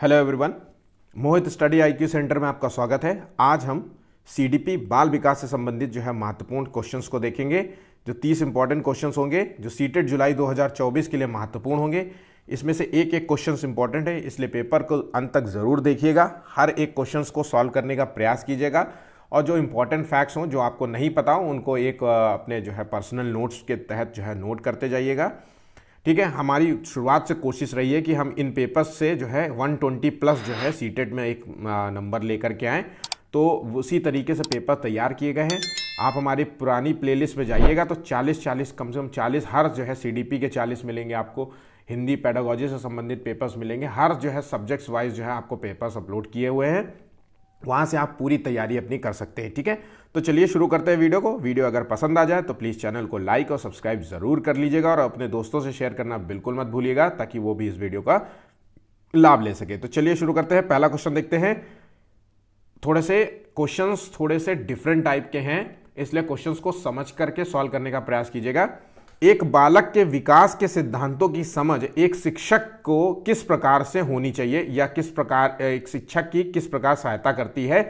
Hello everyone, मोहित study IQ centre में आपका स्वागत है। आज हम सीडीपी बाल विकास से संबंधित जो है महत्वपूर्ण क्वेश्चंस को देखेंगे। जो 30 इंपॉर्टेंट क्वेश्चंस होंगे जो सीटेट जुलाई 2024 के लिए महत्वपूर्ण होंगे। इसमें से एक एक क्वेश्चंस इंपॉर्टेंट है, इसलिए पेपर को अंत तक ज़रूर देखिएगा। हर एक क्वेश्चंस को सॉल्व करने का प्रयास कीजिएगा और जो इंपॉर्टेंट फैक्ट्स हों जो आपको नहीं पता हो उनको एक अपने जो है पर्सनल नोट्स के तहत जो है नोट करते जाइएगा। ठीक है, हमारी शुरुआत से कोशिश रही है कि हम इन पेपर्स से जो है 120 प्लस जो है सीटेट में एक नंबर लेकर के आएँ, तो उसी तरीके से पेपर तैयार किए गए हैं। आप हमारी पुरानी प्लेलिस्ट में जाइएगा तो 40 कम से कम 40 हर जो है सीडीपी के 40 मिलेंगे आपको। हिंदी पेडागोजी से संबंधित पेपर्स मिलेंगे। हर जो है सब्जेक्ट्स वाइज जो है आपको पेपर्स अपलोड किए हुए हैं, वहाँ से आप पूरी तैयारी अपनी कर सकते हैं। ठीक है, तो चलिए शुरू करते हैं वीडियो को। वीडियो अगर पसंद आ जाए तो प्लीज़ चैनल को लाइक और सब्सक्राइब ज़रूर कर लीजिएगा और अपने दोस्तों से शेयर करना बिल्कुल मत भूलिएगा ताकि वो भी इस वीडियो का लाभ ले सके। तो चलिए शुरू करते हैं। पहला क्वेश्चन देखते हैं। थोड़े से क्वेश्चंस थोड़े से डिफरेंट टाइप के हैं, इसलिए क्वेश्चंस को समझ करके सॉल्व करने का प्रयास कीजिएगा। एक बालक के विकास के सिद्धांतों की समझ एक शिक्षक को किस प्रकार से होनी चाहिए या किस प्रकार एक शिक्षक की किस प्रकार सहायता करती है।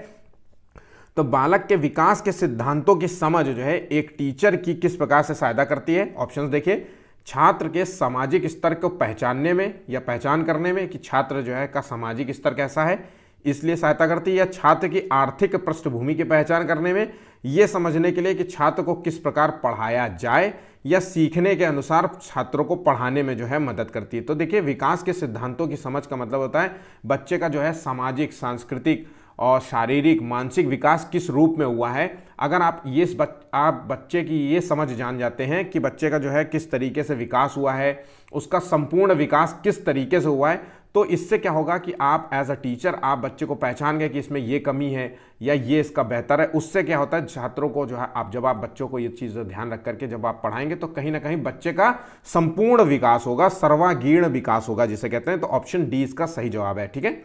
तो बालक के विकास के सिद्धांतों की समझ जो है एक टीचर की किस प्रकार से सहायता करती है। ऑप्शंस देखिए। छात्र के सामाजिक स्तर को पहचानने में या पहचान करने में कि छात्र जो है का सामाजिक स्तर कैसा है इसलिए सहायता करती है, या छात्र की आर्थिक पृष्ठभूमि की पहचान करने में यह समझने के लिए कि छात्र को किस प्रकार पढ़ाया जाए, या सीखने के अनुसार छात्रों को पढ़ाने में जो है मदद करती है। तो देखिए, विकास के सिद्धांतों की समझ का मतलब होता है बच्चे का जो है सामाजिक, सांस्कृतिक और शारीरिक, मानसिक विकास किस रूप में हुआ है। अगर आप आप बच्चे की ये समझ जान जाते हैं कि बच्चे का जो है किस तरीके से विकास हुआ है, उसका संपूर्ण विकास किस तरीके से हुआ है, तो इससे क्या होगा कि आप एज अ टीचर आप बच्चे को पहचान गए कि इसमें ये कमी है या ये इसका बेहतर है। उससे क्या होता है, छात्रों को जो है जब आप बच्चों को ये चीज़ ध्यान रख करके जब आप पढ़ाएंगे तो कहीं ना कहीं बच्चे का संपूर्ण विकास होगा, सर्वांगीण विकास होगा जिसे कहते हैं। तो ऑप्शन डी इसका सही जवाब है। ठीक है,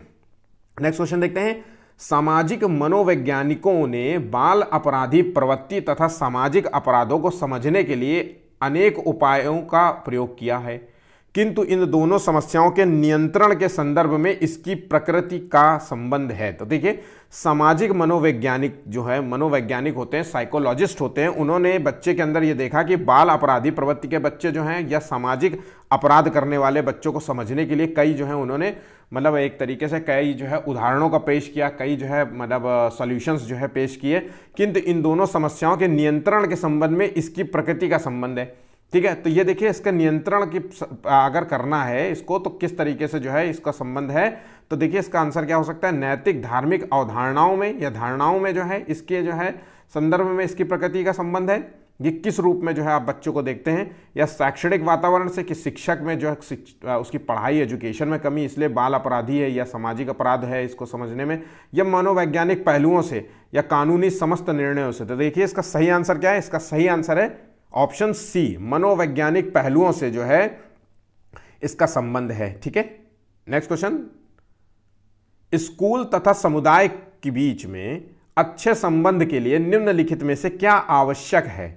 नेक्स्ट क्वेश्चन देखते हैं। सामाजिक मनोवैज्ञानिकों ने बाल अपराधी प्रवृत्ति तथा सामाजिक अपराधों को समझने के लिए अनेक उपायों का प्रयोग किया है, किंतु इन दोनों समस्याओं के नियंत्रण के संदर्भ में इसकी प्रकृति का संबंध है। तो देखिए, सामाजिक मनोवैज्ञानिक जो है मनोवैज्ञानिक होते हैं, साइकोलॉजिस्ट होते हैं, उन्होंने बच्चे के अंदर ये देखा कि बाल अपराधी प्रवृत्ति के बच्चे जो हैं या सामाजिक अपराध करने वाले बच्चों को समझने के लिए कई जो है उन्होंने मतलब एक तरीके से कई जो है उदाहरणों का पेश किया, कई जो है मतलब सॉल्यूशंस जो है पेश किए, किंतु इन दोनों समस्याओं के नियंत्रण के संबंध में इसकी प्रकृति का संबंध है। ठीक है, तो ये देखिए, इसका नियंत्रण की अगर करना है इसको तो किस तरीके से जो है इसका संबंध है। तो देखिए, इसका आंसर क्या हो सकता है, नैतिक धार्मिक अवधारणाओं में या धारणाओं में जो है इसके जो है संदर्भ में इसकी प्रकृति का संबंध है। ये किस रूप में जो है आप बच्चों को देखते हैं, या शैक्षणिक वातावरण से कि शिक्षक में जो है उसकी पढ़ाई एजुकेशन में कमी इसलिए बाल अपराधी है या सामाजिक अपराध है इसको समझने में, या मनोवैज्ञानिक पहलुओं से या कानूनी समस्त निर्णयों से। तो देखिए, इसका सही आंसर क्या है, इसका सही आंसर है ऑप्शन सी, मनोवैज्ञानिक पहलुओं से जो है इसका संबंध है। ठीक है, नेक्स्ट क्वेश्चन। स्कूल तथा समुदाय के बीच में अच्छे संबंध के लिए निम्नलिखित में से क्या आवश्यक है।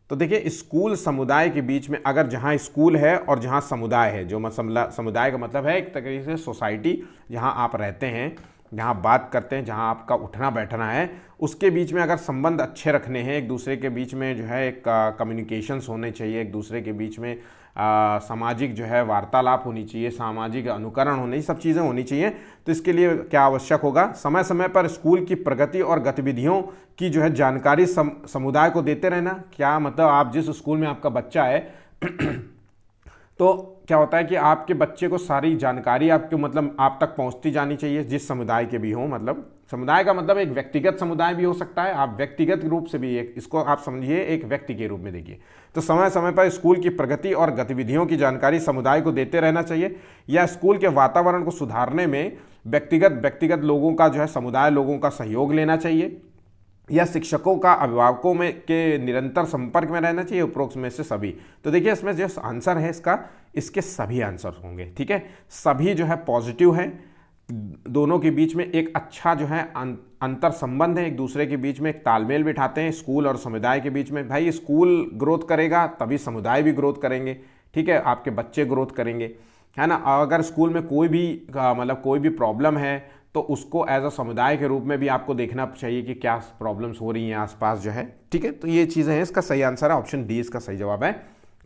तो देखिए, स्कूल समुदाय के बीच में अगर जहां स्कूल है और जहां समुदाय है, जो समुदाय का मतलब है एक तरीके से सोसाइटी जहां आप रहते हैं, जहाँ आप बात करते हैं, जहाँ आपका उठना बैठना है, उसके बीच में अगर संबंध अच्छे रखने हैं, एक दूसरे के बीच में जो है एक कम्युनिकेशंस होने चाहिए, एक दूसरे के बीच में सामाजिक जो है वार्तालाप होनी चाहिए, सामाजिक अनुकरण होने, सब चीज़ें होनी चाहिए। तो इसके लिए क्या आवश्यक होगा, समय समय पर स्कूल की प्रगति और गतिविधियों की जो है जानकारी समुदाय को देते रहना। क्या मतलब, आप जिस स्कूल में आपका बच्चा है तो क्या होता है कि आपके बच्चे को सारी जानकारी आपके मतलब आप तक पहुंचती जानी चाहिए, जिस समुदाय के भी हो। मतलब समुदाय का मतलब एक व्यक्तिगत समुदाय भी हो सकता है, आप व्यक्तिगत रूप से भी एक इसको आप समझिए एक व्यक्ति के रूप में देखिए। तो समय समय पर स्कूल की प्रगति और गतिविधियों की जानकारी समुदाय को देते रहना चाहिए, या स्कूल के वातावरण को सुधारने में व्यक्तिगत लोगों का जो है समुदाय लोगों का सहयोग लेना चाहिए, या शिक्षकों का अभिभावकों में के निरंतर संपर्क में रहना चाहिए, उपरोक्त में से सभी। तो देखिए, इसमें जो आंसर है इसके सभी आंसर होंगे। ठीक है, सभी जो है पॉजिटिव है, दोनों के बीच में एक अच्छा जो है अंतर संबंध है, एक दूसरे के बीच में एक तालमेल बिठाते हैं स्कूल और समुदाय के बीच में। भाई, स्कूल ग्रोथ करेगा तभी समुदाय भी ग्रोथ करेंगे। ठीक है, आपके बच्चे ग्रोथ करेंगे। है ना। अगर स्कूल में कोई भी मतलब कोई भी प्रॉब्लम है तो उसको एज अ समुदाय के रूप में भी आपको देखना चाहिए कि क्या प्रॉब्लम्स हो रही हैं आसपास जो है, ठीक है। तो ये चीज़ें हैं, इसका सही आंसर है ऑप्शन डी, इसका सही जवाब है।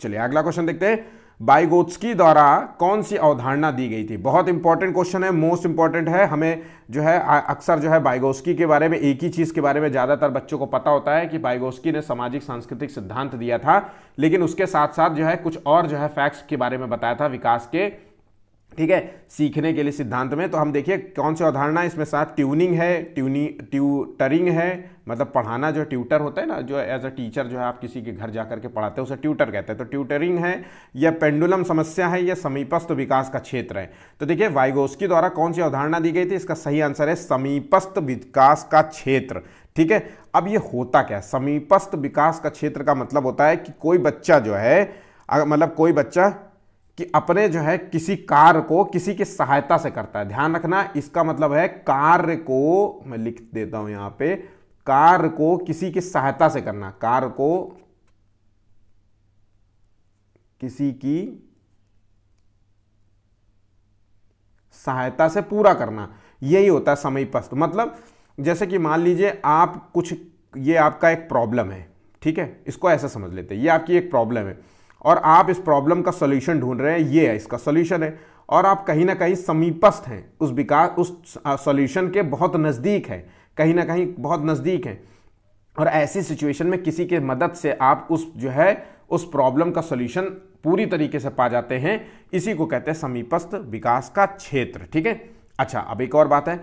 चलिए अगला क्वेश्चन देखते हैं, वाइगोत्स्की द्वारा कौन सी अवधारणा दी गई थी। बहुत इंपॉर्टेंट क्वेश्चन है, मोस्ट इंपॉर्टेंट है। हमें जो है अक्सर जो है वाइगोत्स्की के बारे में एक ही चीज़ के बारे में ज़्यादातर बच्चों को पता होता है कि वाइगोत्स्की ने सामाजिक सांस्कृतिक सिद्धांत दिया था, लेकिन उसके साथ साथ जो है कुछ और जो है फैक्ट्स के बारे में बताया था विकास के, ठीक है, सीखने के लिए सिद्धांत में। तो हम देखिए कौन सी अवधारणा इसमें साथ ट्यूनिंग है, ट्यूटरिंग है, मतलब पढ़ाना जो ट्यूटर होता है ना, जो एज अ टीचर जो है आप किसी के घर जाकर के पढ़ाते हैं उसे ट्यूटर कहते हैं, तो ट्यूटरिंग है, या पेंडुलम समस्या है, या समीपस्थ विकास का क्षेत्र है। तो देखिए वाइगोत्स्की द्वारा कौन सी अवधारणा दी गई थी, इसका सही आंसर है समीपस्थ विकास का क्षेत्र, ठीक है। अब ये होता क्या है, समीपस्थ विकास का क्षेत्र का मतलब होता है कि कोई बच्चा जो है मतलब कोई बच्चा कि अपने जो है किसी कार्य को किसी की सहायता से करता है। ध्यान रखना, इसका मतलब है कार्य को, मैं लिख देता हूं यहां पे, कार्य को किसी की सहायता से करना, कार्य को किसी की सहायता से पूरा करना, यही होता है समीपस्थ। मतलब जैसे कि मान लीजिए आप कुछ, ये आपका एक प्रॉब्लम है, ठीक है, इसको ऐसे समझ लेते हैं, ये आपकी एक प्रॉब्लम है और आप इस प्रॉब्लम का सॉल्यूशन ढूंढ रहे हैं, ये है इसका सॉल्यूशन है, और आप कहीं ना कहीं समीपस्थ हैं उस विकास, उस सॉल्यूशन के बहुत नज़दीक है, कहीं ना कहीं बहुत नज़दीक हैं। और ऐसी सिचुएशन में किसी के मदद से आप उस जो है उस प्रॉब्लम का सॉल्यूशन पूरी तरीके से पा जाते हैं, इसी को कहते हैं समीपस्थ विकास का क्षेत्र, ठीक है। अच्छा, अब एक और बात है,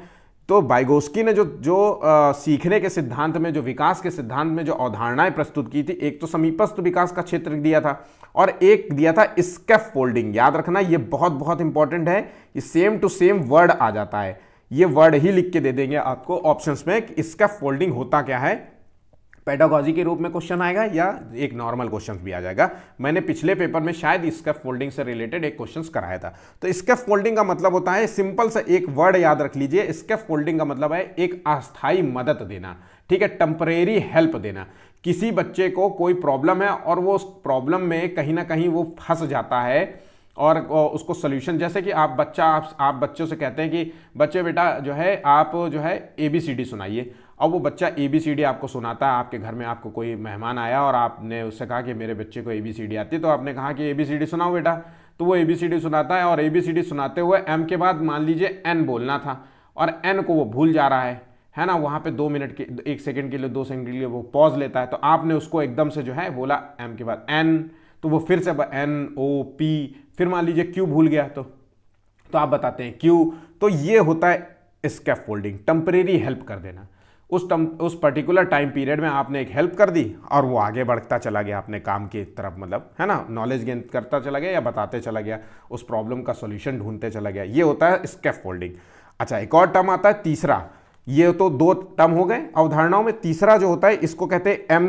तो वाइगोत्स्की ने जो सीखने के सिद्धांत में, जो विकास के सिद्धांत में जो अवधारणाएं प्रस्तुत की थी, एक तो समीपस्थ विकास का क्षेत्र दिया था और एक दिया था स्कैफोल्डिंग। याद रखना, ये बहुत बहुत इंपॉर्टेंट है, ये सेम टू सेम वर्ड आ जाता है, ये वर्ड ही लिख के दे देंगे आपको ऑप्शंस में कि स्कैफोल्डिंग होता क्या है। पेडागॉजी के रूप में क्वेश्चन आएगा या एक नॉर्मल क्वेश्चन भी आ जाएगा। मैंने पिछले पेपर में शायद स्कैफोल्डिंग से रिलेटेड एक क्वेश्चन कराया था। तो स्कैफोल्डिंग का मतलब होता है, सिंपल सा एक वर्ड याद रख लीजिए, स्कैफोल्डिंग का मतलब है एक अस्थायी मदद देना, ठीक है, टेम्परेरी हेल्प देना। किसी बच्चे को कोई प्रॉब्लम है और वो उस प्रॉब्लम में कहीं ना कहीं वो फंस जाता है और उसको सोल्यूशन, जैसे कि आप बच्चों से कहते हैं कि बच्चे बेटा जो है आप जो है ABCD सुनाइए। अब वो बच्चा ABCD आपको सुनाता है, आपके घर में आपको कोई मेहमान आया और आपने उससे कहा कि मेरे बच्चे को ABCD आती है, तो आपने कहा कि ABCD सुनाओ बेटा, तो वो ABCD सुनाता है और ABCD सुनाते हुए M के बाद मान लीजिए N बोलना था और N को वो भूल जा रहा है ना, वहाँ पे 2 मिनट के 1 सेकंड के लिए 2 सेकंड के लिए वो पॉज लेता है, तो आपने उसको एकदम से जो है बोला M के बाद N, तो वो फिर से NOP, फिर मान लीजिए Q भूल गया तो आप बताते हैं Q। तो ये होता है स्कैफोल्डिंग, टेम्परेरी हेल्प कर देना। उस पर्टिकुलर टाइम पीरियड में आपने एक हेल्प कर दी और वो आगे बढ़ता चला गया अपने काम की तरफ, मतलब है ना, नॉलेज गेन करता चला गया या बताते चला गया, उस प्रॉब्लम का सॉल्यूशन ढूंढते चला गया, ये होता है स्कैफोल्डिंग। अच्छा, एक और टर्म आता है तीसरा, ये तो 2 टर्म हो गए अवधारणाओं में, तीसरा जो होता है इसको कहते हैं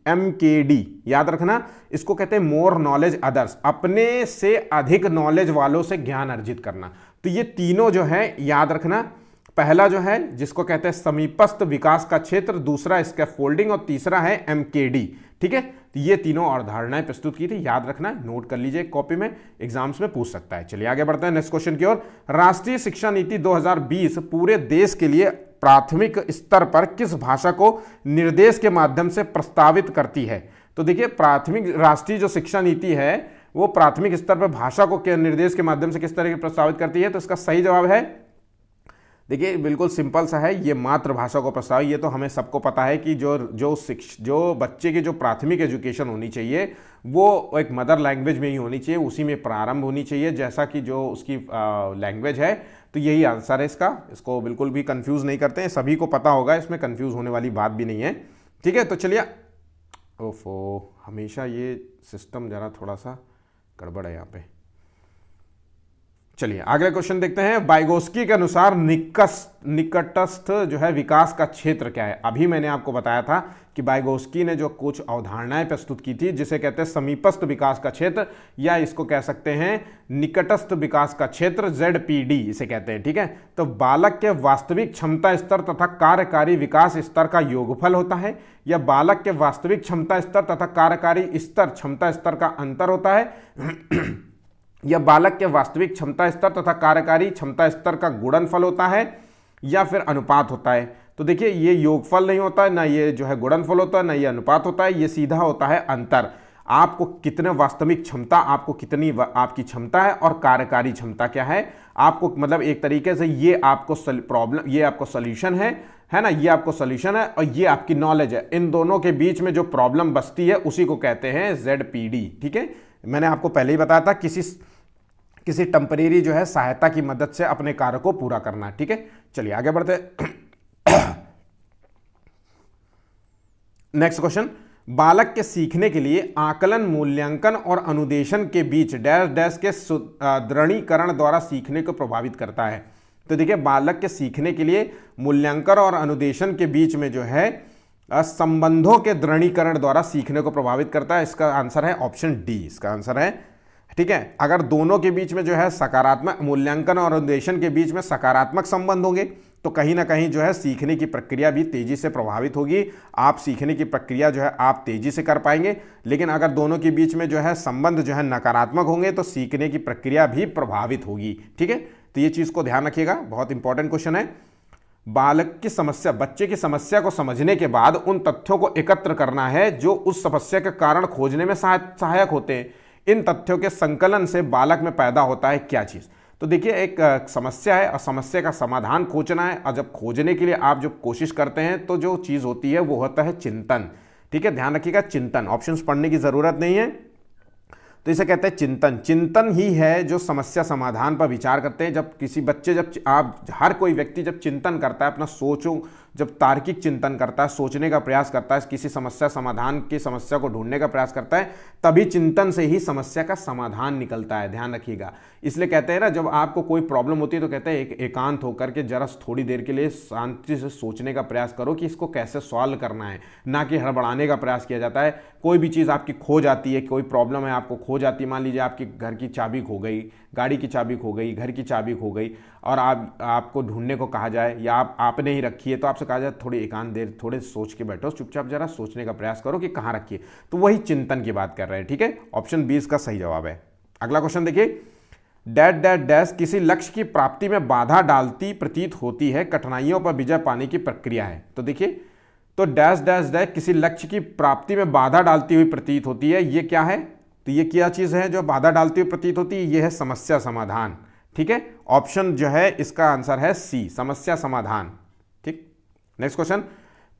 MKD, याद रखना, इसको कहते हैं मोर नॉलेज अदर्स, अपने से अधिक नॉलेज वालों से ज्ञान अर्जित करना। तो ये तीनों जो है याद रखना, पहला जो है जिसको कहते हैं समीपस्थ विकास का क्षेत्र, दूसरा स्कैफोल्डिंग और तीसरा है MKD, ठीक है। तो ये तीनों अवधारणाएं प्रस्तुत की थी, याद रखना, नोट कर लीजिए कॉपी में, एग्जाम्स में पूछ सकता है। चलिए आगे बढ़ते हैं नेक्स्ट क्वेश्चन की ओर। राष्ट्रीय शिक्षा नीति 2020 पूरे देश के लिए प्राथमिक स्तर पर किस भाषा को निर्देश के माध्यम से प्रस्तावित करती है। तो देखिए प्राथमिक राष्ट्रीय जो शिक्षा नीति है वो प्राथमिक स्तर पर भाषा को निर्देश के माध्यम से किस तरह की प्रस्तावित करती है, तो इसका सही जवाब है, देखिए बिल्कुल सिंपल सा है, ये मातृभाषा को प्रस्ताव। ये तो हमें सबको पता है कि जो बच्चे की जो प्राथमिक एजुकेशन होनी चाहिए वो एक मदर लैंग्वेज में ही होनी चाहिए, उसी में प्रारंभ होनी चाहिए, जैसा कि जो उसकी लैंग्वेज है। तो यही आंसर है इसका, इसको बिल्कुल भी कंफ्यूज नहीं करते हैं, सभी को पता होगा, इसमें कंफ्यूज होने वाली बात भी नहीं है, ठीक है। तो चलिए, ओफो, हमेशा ये सिस्टम जरा थोड़ा सा गड़बड़ है यहाँ पे। चलिए अगला क्वेश्चन देखते हैं। वाइगोत्स्की के अनुसार निकटस्थ जो है विकास का क्षेत्र क्या है। अभी मैंने आपको बताया था कि वाइगोत्स्की ने जो कुछ अवधारणाएं प्रस्तुत की थी जिसे कहते हैं समीपस्थ विकास का क्षेत्र, या इसको कह सकते हैं निकटस्थ विकास का क्षेत्र, ZPD इसे कहते हैं, ठीक है। तो बालक के वास्तविक क्षमता स्तर तथा कार्यकारी विकास स्तर का योगफल होता है, या बालक के वास्तविक क्षमता स्तर तथा कार्यकारी स्तर क्षमता स्तर का अंतर होता है, यह बालक के वास्तविक क्षमता स्तर तथा कार्यकारी क्षमता स्तर का गुणनफल होता है या फिर अनुपात होता है। तो देखिए ये योगफल नहीं होता है, ना ये जो है गुणनफल होता है, ना ये अनुपात होता है, ये सीधा होता है अंतर। आपको कितने वास्तविक क्षमता, आपको कितनी आपकी क्षमता है और कार्यकारी क्षमता क्या है, आपको मतलब एक तरीके से ये आपको प्रॉब्लम, ये आपको सोल्यूशन है ना, ये आपको सोल्यूशन है और ये आपकी नॉलेज है। इन दोनों के बीच में जो प्रॉब्लम बचती है उसी को कहते हैं ZPD। ठीक है, मैंने आपको पहले ही बताया था किसी टेम्परेरी जो है सहायता की मदद से अपने कार्य को पूरा करना। ठीक है, चलिए आगे बढ़ते हैं। नेक्स्ट क्वेश्चन, बालक के सीखने के लिए आकलन, मूल्यांकन और अनुदेशन के बीच डैश डैश के दृढ़ीकरण द्वारा सीखने को प्रभावित करता है। तो देखिए बालक के सीखने के लिए मूल्यांकन और अनुदेशन के बीच में जो है संबंधों के दृढ़ीकरण द्वारा सीखने को प्रभावित करता है। इसका आंसर है ऑप्शन डी, इसका आंसर है। ठीक है, अगर दोनों के बीच में जो है सकारात्मक, मूल्यांकन और अनुदेशन के बीच में सकारात्मक संबंध होंगे तो कहीं ना कहीं जो है सीखने की प्रक्रिया भी तेजी से प्रभावित होगी। आप सीखने की प्रक्रिया जो है आप तेजी से कर पाएंगे। लेकिन अगर दोनों के बीच में जो है संबंध जो है नकारात्मक होंगे तो सीखने की प्रक्रिया भी प्रभावित होगी। ठीक है, तो ये चीज को ध्यान रखिएगा, बहुत इंपॉर्टेंट क्वेश्चन है। बालक की समस्या, बच्चे की समस्या को समझने के बाद उन तथ्यों को एकत्र करना है जो उस समस्या के कारण खोजने में सहायक होते हैं। इन तथ्यों के संकलन से बालक में पैदा होता है क्या चीज। तो देखिए एक समस्या है और समस्या का समाधान खोजना है, और जब खोजने के लिए आप जब कोशिश करते हैं तो जो चीज होती है वो होता है चिंतन। ठीक है, ध्यान रखिएगा, चिंतन, ऑप्शंस पढ़ने की जरूरत नहीं है। तो इसे कहते हैं चिंतन। चिंतन ही है जो समस्या समाधान पर विचार करते हैं। जब किसी बच्चे, जब आप हर कोई व्यक्ति जब चिंतन करता है, अपना सोचो, जब तार्किक चिंतन करता है, सोचने का प्रयास करता है, किसी समस्या समाधान की समस्या को ढूंढने का प्रयास करता है, तभी चिंतन से ही समस्या का समाधान निकलता है। ध्यान रखिएगा, इसलिए कहते हैं ना, जब आपको कोई प्रॉब्लम होती है तो कहते हैं एकांत होकर के जरा थोड़ी देर के लिए शांति से सोचने का प्रयास करो कि इसको कैसे सॉल्व करना है, ना कि हड़बड़ाने का प्रयास किया जाता है। कोई भी चीज़ आपकी खो जाती है, कोई प्रॉब्लम है आपको खो जाती है, मान लीजिए आपकी घर की चाबी खो गई, गाड़ी की चाबी खो गई, घर की चाबी खो गई, और आपको ढूंढने को कहा जाए या आपने ही रखी है तो आपसे कहा जाए थोड़ी एकांत देर थोड़े सोच के बैठो, चुपचाप जरा सोचने का प्रयास करो कि कहाँ रखी है। तो वही चिंतन की बात कर रहे हैं। ठीक है, ऑप्शन 20 का सही जवाब है। अगला क्वेश्चन देखिए, डैश डैश डैश किसी लक्ष्य की प्राप्ति में बाधा डालती प्रतीत होती है, कठिनाइयों पर विजय पाने की प्रक्रिया है। तो देखिए, तो डैश डैश डैश किसी लक्ष्य की प्राप्ति में बाधा डालती हुई प्रतीत होती है, ये क्या है, तो ये क्या चीज है जो बाधा डालती हुई प्रतीत होती है, ये है समस्या समाधान। ठीक है, ऑप्शन जो है इसका आंसर है सी, समस्या समाधान। ठीक, नेक्स्ट क्वेश्चन,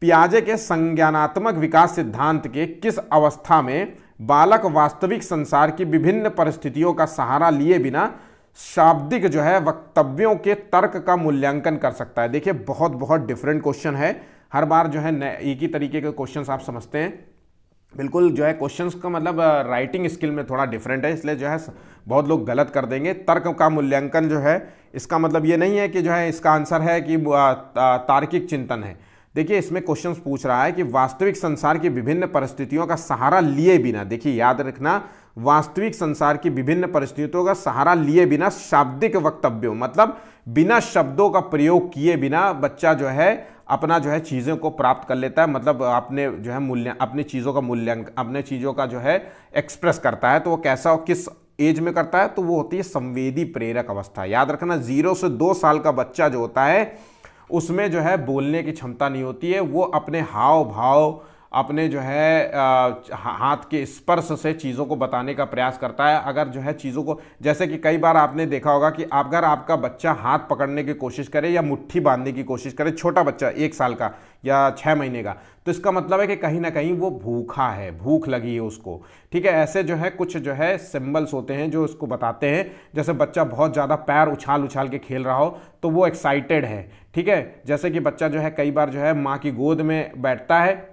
पियाजे के संज्ञानात्मक विकास सिद्धांत के किस अवस्था में बालक वास्तविक संसार की विभिन्न परिस्थितियों का सहारा लिए बिना शाब्दिक जो है वक्तव्यों के तर्क का मूल्यांकन कर सकता है। देखिए बहुत बहुत डिफरेंट क्वेश्चन है, हर बार जो है एक ही तरीके के क्वेश्चंस आप समझते हैं, बिल्कुल जो है क्वेश्चंस का मतलब राइटिंग स्किल में थोड़ा डिफरेंट है, इसलिए जो है बहुत लोग गलत कर देंगे। तर्क का मूल्यांकन जो है इसका मतलब ये नहीं है कि जो है इसका आंसर है कि तार्किक चिंतन है। देखिए इसमें क्वेश्चंस पूछ रहा है कि वास्तविक संसार की विभिन्न परिस्थितियों का सहारा लिए बिना, देखिए याद रखना, वास्तविक संसार की विभिन्न परिस्थितियों का सहारा लिए बिना शाब्दिक वक्तव्यों, मतलब बिना शब्दों का प्रयोग किए बिना बच्चा जो है अपना जो है चीज़ों को प्राप्त कर लेता है, मतलब आपने जो है अपनी चीज़ों का मूल्यांकन, अपने चीज़ों का जो है एक्सप्रेस करता है। तो वो कैसा, किस एज में करता है, तो वो होती है संवेदी प्रेरक अवस्था। याद रखना 0 से 2 साल का बच्चा जो होता है उसमें जो है बोलने की क्षमता नहीं होती है, वो अपने हाव भाव, अपने जो है हाथ के स्पर्श से चीज़ों को बताने का प्रयास करता है। अगर जो है चीज़ों को, जैसे कि कई बार आपने देखा होगा कि अगर आपका बच्चा हाथ पकड़ने की कोशिश करे या मुट्ठी बांधने की कोशिश करे, छोटा बच्चा 1 साल का या 6 महीने का, तो इसका मतलब है कि कहीं ना कहीं वो भूखा है, भूख लगी है उसको। ठीक है, ऐसे जो है कुछ जो है सिंबल्स होते हैं जो उसको बताते हैं। जैसे बच्चा बहुत ज़्यादा पैर उछाल उछाल के खेल रहा हो तो वो एक्साइटेड है। ठीक है, जैसे कि बच्चा जो है कई बार जो है माँ की गोद में बैठता है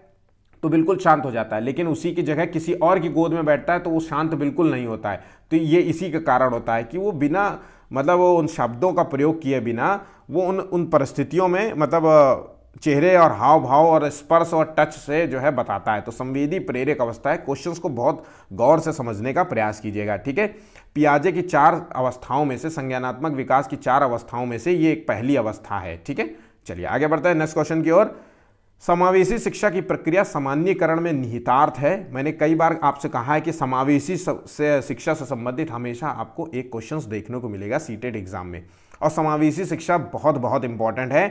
तो बिल्कुल शांत हो जाता है, लेकिन उसी की जगह किसी और की गोद में बैठता है तो वो शांत बिल्कुल नहीं होता है। तो ये इसी का कारण होता है कि वो बिना मतलब वो उन शब्दों का प्रयोग किए बिना वो उन परिस्थितियों में मतलब चेहरे और हाव भाव और स्पर्श और टच से जो है बताता है। तो संवेदी प्रेरक अवस्था है। क्वेश्चंस को बहुत गौर से समझने का प्रयास कीजिएगा। ठीक है, पियाजे की 4 अवस्थाओं में से, संज्ञानात्मक विकास की 4 अवस्थाओं में से ये एक पहली अवस्था है। ठीक है, चलिए आगे बढ़ते हैं नेक्स्ट क्वेश्चन की ओर। समावेशी शिक्षा की प्रक्रिया सामान्यीकरण में निहितार्थ है। मैंने कई बार आपसे कहा है कि समावेशी शिक्षा से संबंधित हमेशा आपको एक क्वेश्चंस देखने को मिलेगा सीटेट एग्जाम में, और समावेशी शिक्षा बहुत बहुत इंपॉर्टेंट है।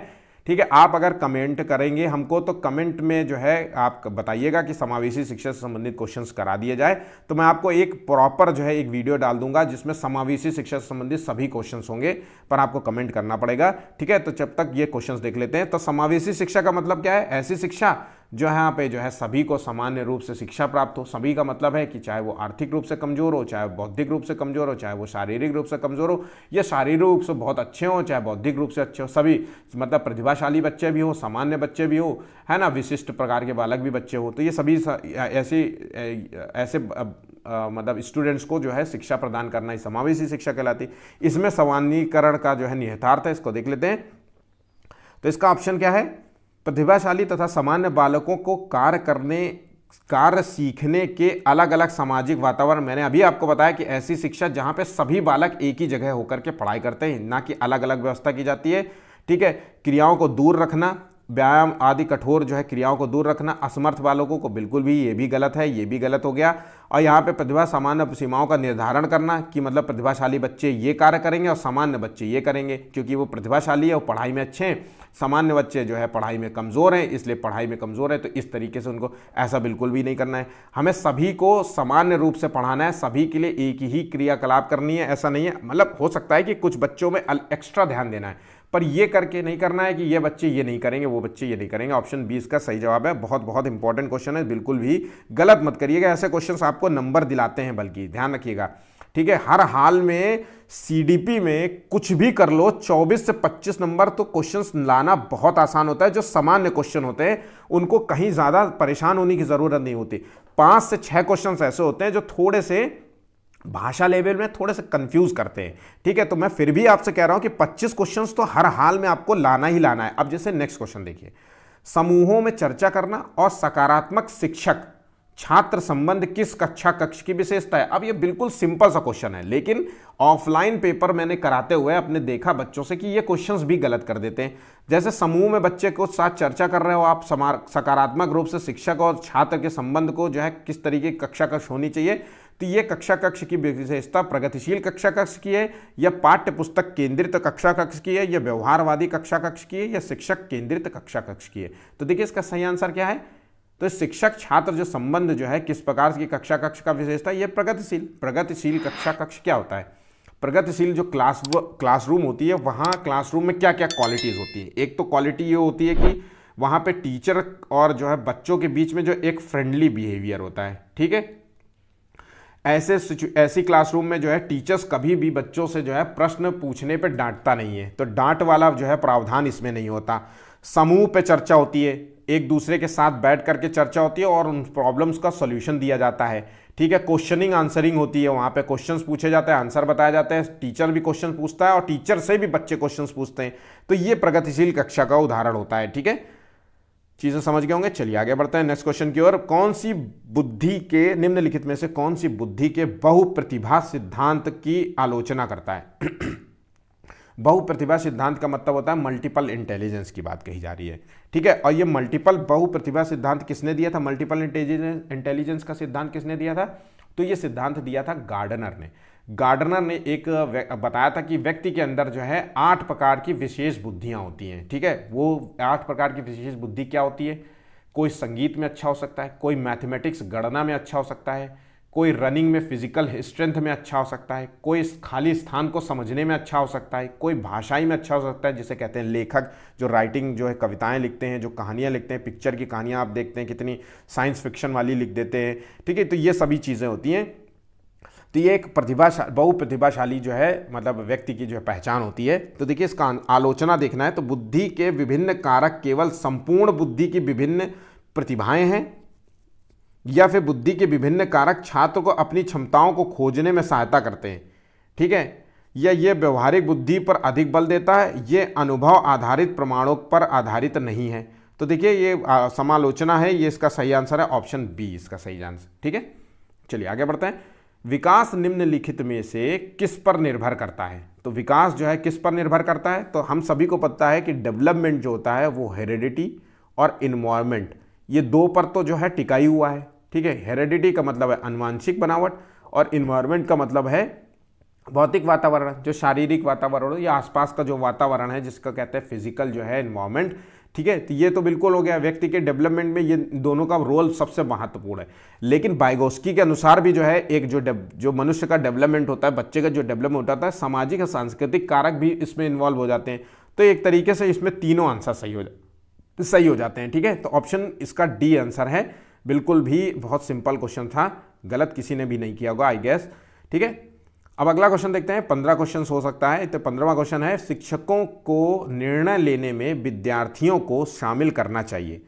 ठीक है, आप अगर कमेंट करेंगे हमको तो कमेंट में जो है आप बताइएगा कि समावेशी शिक्षा से संबंधित क्वेश्चंस करा दिए जाए, तो मैं आपको एक प्रॉपर जो है एक वीडियो डाल दूंगा जिसमें समावेशी शिक्षा से संबंधित सभी क्वेश्चंस होंगे, पर आपको कमेंट करना पड़ेगा। ठीक है, तो जब तक ये क्वेश्चंस देख लेते हैं। तो समावेशी शिक्षा का मतलब क्या है? ऐसी शिक्षा जो है यहाँ पे जो है सभी को सामान्य रूप से शिक्षा प्राप्त हो। सभी का मतलब है कि चाहे वो आर्थिक रूप से कमजोर हो, चाहे बौद्धिक रूप से कमजोर हो, चाहे वो शारीरिक रूप से कमजोर हो, या शारीरिक रूप से बहुत अच्छे हो, चाहे बौद्धिक रूप से अच्छे हो, सभी मतलब प्रतिभाशाली बच्चे भी हो, सामान्य बच्चे भी हो, है ना, विशिष्ट प्रकार के बालक भी बच्चे हो, तो ये सभी ऐसे मतलब स्टूडेंट्स को जो है शिक्षा प्रदान करना ही समावेशी शिक्षा कहलाती। इसमें सामान्यीकरण का जो है निहितार्थ है, इसको देख लेते हैं। तो इसका ऑप्शन क्या है? प्रतिभाशाली तथा सामान्य बालकों को कार्य सीखने के अलग अलग सामाजिक वातावरण। मैंने अभी आपको बताया कि ऐसी शिक्षा जहां पे सभी बालक एक ही जगह होकर के पढ़ाई करते हैं, ना कि अलग अलग व्यवस्था की जाती है। ठीक है, क्रियाओं को दूर रखना, व्यायाम आदि कठोर जो है क्रियाओं को दूर रखना, असमर्थ बालकों को बिल्कुल भी, ये भी गलत है, ये भी गलत हो गया। और यहाँ पे प्रतिभा सामान्य सीमाओं का निर्धारण करना कि मतलब प्रतिभाशाली बच्चे ये कार्य करेंगे और सामान्य बच्चे ये करेंगे, क्योंकि वो प्रतिभाशाली है वो पढ़ाई में अच्छे हैं, सामान्य बच्चे जो है पढ़ाई में कमज़ोर हैं, इसलिए पढ़ाई में कमज़ोर है, तो इस तरीके से उनको ऐसा बिल्कुल भी नहीं करना है। हमें सभी को सामान्य रूप से पढ़ाना है, सभी के लिए एक ही क्रियाकलाप करनी है, ऐसा नहीं है। मतलब हो सकता है कि कुछ बच्चों में एक्स्ट्रा ध्यान देना है, पर ये करके नहीं करना है कि ये बच्चे ये नहीं करेंगे, वो बच्चे ये नहीं करेंगे। ऑप्शन 20 का सही जवाब है। बहुत बहुत इंपॉर्टेंट क्वेश्चन है, बिल्कुल भी गलत मत करिएगा। ऐसे क्वेश्चंस आपको नंबर दिलाते हैं, बल्कि ध्यान रखिएगा। ठीक है, हर हाल में सीडीपी में कुछ भी कर लो, 24 से 25 नंबर तो क्वेश्चंस लाना बहुत आसान होता है। जो सामान्य क्वेश्चन होते हैं उनको कहीं ज्यादा परेशान होने की जरूरत नहीं होती। 5 से 6 क्वेश्चंस ऐसे होते हैं जो थोड़े से भाषा लेवल में थोड़े से कंफ्यूज करते हैं। ठीक है, तो मैं फिर भी आपसे कह रहा हूं कि 25 क्वेश्चंस तो हर हाल में आपको लाना ही लाना है। अब जैसे नेक्स्ट क्वेश्चन देखिए, समूहों में चर्चा करना और सकारात्मक शिक्षक छात्र संबंध किस कक्ष की विशेषता है? अब ये बिल्कुल सिंपल सा क्वेश्चन है, लेकिन ऑफलाइन पेपर मैंने कराते हुए अपने देखा बच्चों से कि ये क्वेश्चंस भी गलत कर देते हैं। जैसे समूह में बच्चे को साथ चर्चा कर रहे हो आप, सकारात्मक रूप से शिक्षक और छात्र के संबंध को जो है किस तरीके की कक्षा कक्ष होनी चाहिए, तो ये कक्षा कक्ष की विशेषता प्रगतिशील कक्षा कक्ष की है, या पाठ्य पुस्तक केंद्रित कक्षा कक्ष की है, या व्यवहारवादी कक्षा कक्ष की है, या शिक्षक केंद्रित कक्षा कक्ष की है? तो देखिए इसका सही आंसर क्या है? तो शिक्षक छात्र जो संबंध जो है किस प्रकार की कक्षा कक्ष का विशेषता, ये प्रगतिशील कक्षा कक्ष क्या होता है? प्रगतिशील जो क्लासरूम होती है, वहाँ क्लासरूम में क्या क्या क्वालिटीज़ होती है? एक तो क्वालिटी ये होती है कि वहाँ पे टीचर और जो है बच्चों के बीच में जो एक फ्रेंडली बिहेवियर होता है। ठीक है, ऐसी क्लासरूम में जो है टीचर्स कभी भी बच्चों से जो है प्रश्न पूछने पे डांटता नहीं है, तो डांट वाला जो है प्रावधान इसमें नहीं होता। समूह पे चर्चा होती है, एक दूसरे के साथ बैठ करके चर्चा होती है और उन प्रॉब्लम्स का सॉल्यूशन दिया जाता है। ठीक है, क्वेश्चनिंग आंसरिंग होती है, वहाँ पे क्वेश्चंस पूछे जाते हैं, आंसर बताया जाता है, टीचर भी क्वेश्चन पूछता है और टीचर से भी बच्चे क्वेश्चंस पूछते हैं। तो ये प्रगतिशील कक्षा का उदाहरण होता है। ठीक है, चीजें समझ गए होंगे। चलिए आगे बढ़ते हैं नेक्स्ट क्वेश्चन की ओर। कौन सी बुद्धि के निम्नलिखित में से कौन सी बुद्धि के बहुप्रतिभा सिद्धांत की आलोचना करता है? बहुप्रतिभा सिद्धांत का मतलब होता है मल्टीपल इंटेलिजेंस की बात कही जा रही है। ठीक है, और ये मल्टीपल बहुप्रतिभा सिद्धांत किसने दिया था? मल्टीपल इंटेलिजेंस का सिद्धांत किसने दिया था? तो ये सिद्धांत दिया था गार्डनर ने। गार्डनर ने एक बताया था कि व्यक्ति के अंदर जो है 8 प्रकार की विशेष बुद्धियां होती हैं। ठीक है, वो 8 प्रकार की विशेष बुद्धि क्या होती है? कोई संगीत में अच्छा हो सकता है, कोई मैथमेटिक्स गणना में अच्छा हो सकता है, कोई रनिंग में फिजिकल स्ट्रेंथ में अच्छा हो सकता है, कोई खाली स्थान को समझने में अच्छा हो सकता है, कोई भाषाई में अच्छा हो सकता है, जिसे कहते हैं लेखक जो राइटिंग जो है कविताएं लिखते हैं, जो कहानियां लिखते हैं, पिक्चर की कहानियां आप देखते हैं कितनी साइंस फिक्शन वाली लिख देते हैं। ठीक है, तो ये सभी चीज़ें होती हैं। तो ये एक बहुप्रतिभाशाली जो है मतलब व्यक्ति की जो है पहचान होती है। तो देखिए इसका आलोचना देखना है तो बुद्धि के विभिन्न कारक केवल संपूर्ण बुद्धि की विभिन्न प्रतिभाएं हैं, या फिर बुद्धि के विभिन्न कारक छात्र को अपनी क्षमताओं को खोजने में सहायता करते हैं। ठीक है, या ये व्यवहारिक बुद्धि पर अधिक बल देता है, ये अनुभव आधारित प्रमाणों पर आधारित नहीं है। तो देखिए ये समालोचना है, ये इसका सही आंसर है ऑप्शन बी इसका सही आंसर। ठीक है, चलिए आगे बढ़ते हैं। विकास निम्नलिखित में से किस पर निर्भर करता है? तो विकास जो है किस पर निर्भर करता है? तो हम सभी को पता है कि डेवलपमेंट जो होता है वो हेरिडिटी और इन्वायरमेंट, ये दो पर तो जो है टिका ही हुआ है। ठीक है, हेरेडिटी का मतलब है आनुवंशिक बनावट और इन्वायरमेंट का मतलब है भौतिक वातावरण, जो शारीरिक वातावरण हो या आसपास का जो वातावरण है जिसका कहते हैं फिजिकल जो है इन्वायरमेंट। ठीक है, तो ये तो बिल्कुल हो गया। व्यक्ति के डेवलपमेंट में ये दोनों का रोल सबसे महत्वपूर्ण है। लेकिन वाइगोस्की के अनुसार भी जो है एक जो मनुष्य का डेवलपमेंट होता है, बच्चे का जो डेवलपमेंट होता है, सामाजिक और सांस्कृतिक कारक भी इसमें इन्वॉल्व हो जाते हैं। तो एक तरीके से इसमें तीनों आंसर सही हो जाते हैं। ठीक है, तो ऑप्शन इसका डी आंसर है। बिल्कुल भी बहुत सिंपल क्वेश्चन था, गलत किसी ने भी नहीं किया होगा आई गेस। ठीक है, अब अगला क्वेश्चन देखते हैं। 15 क्वेश्चन हो सकता है। तो 15वां क्वेश्चन है, शिक्षकों को निर्णय लेने में विद्यार्थियों को शामिल करना चाहिए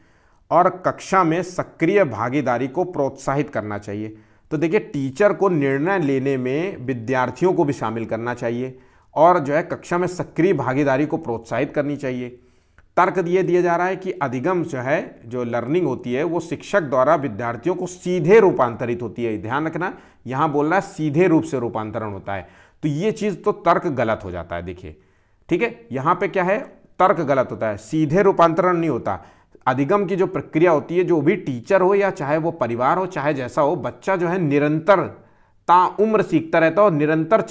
और कक्षा में सक्रिय भागीदारी को प्रोत्साहित करना चाहिए। तो देखिए, टीचर को निर्णय लेने में विद्यार्थियों को भी शामिल करना चाहिए और जो है कक्षा में सक्रिय भागीदारी को प्रोत्साहित करनी चाहिए। तर्क ये दिया जा रहा है कि अधिगम जो है, जो लर्निंग होती है, वो शिक्षक द्वारा विद्यार्थियों को सीधे रूपांतरित होती है। ध्यान रखना, यहां बोल रहा है सीधे रूप से रूपांतरण होता है। तो ये चीज तो तर्क गलत हो जाता है। देखिए, ठीक है, यहां पे क्या है, तर्क गलत होता है, सीधे रूपांतरण नहीं होता। अधिगम की जो प्रक्रिया होती है, जो भी टीचर हो या चाहे वो परिवार हो, चाहे जैसा हो, बच्चा जो है निरंतर ताउम्र सीखता रहता है और निरंतर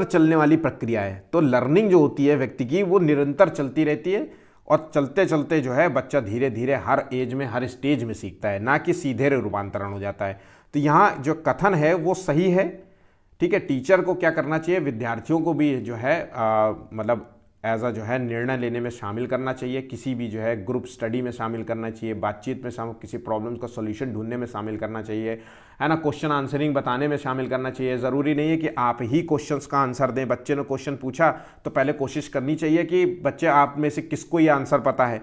चलने वाली प्रक्रिया है। तो लर्निंग जो होती है व्यक्ति की, वो निरंतर चलती रहती है और चलते चलते जो है बच्चा धीरे धीरे हर एज में, हर स्टेज में सीखता है, ना कि सीधे रूपांतरण हो जाता है। तो यहाँ जो कथन है वो सही है। ठीक है, टीचर को क्या करना चाहिए, विद्यार्थियों को भी जो है मतलब एज अ जो है निर्णय लेने में शामिल करना चाहिए, किसी भी जो है ग्रुप स्टडी में शामिल करना चाहिए, बातचीत में शामिल, किसी प्रॉब्लम्स का सॉल्यूशन ढूंढने में शामिल करना चाहिए, है ना, क्वेश्चन आंसरिंग बताने में शामिल करना चाहिए। ज़रूरी नहीं है कि आप ही क्वेश्चंस का आंसर दें। बच्चे ने क्वेश्चन पूछा तो पहले कोशिश करनी चाहिए कि बच्चे आप में से किसको ये आंसर पता है।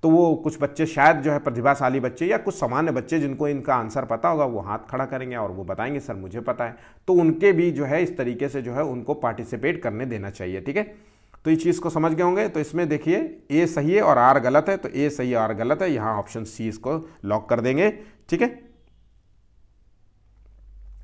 तो वो कुछ बच्चे शायद जो है प्रतिभाशाली बच्चे या कुछ सामान्य बच्चे जिनको इनका आंसर पता होगा, वो हाथ खड़ा करेंगे और वो बताएंगे सर मुझे पता है। तो उनके भी जो है इस तरीके से जो है उनको पार्टिसिपेट करने देना चाहिए। ठीक है, तो इस चीज़ को समझ गए होंगे। तो इसमें देखिए ए सही है और आर गलत है। तो ए सही है, आर गलत है, यहाँ ऑप्शन सी इसको लॉक कर देंगे। ठीक है,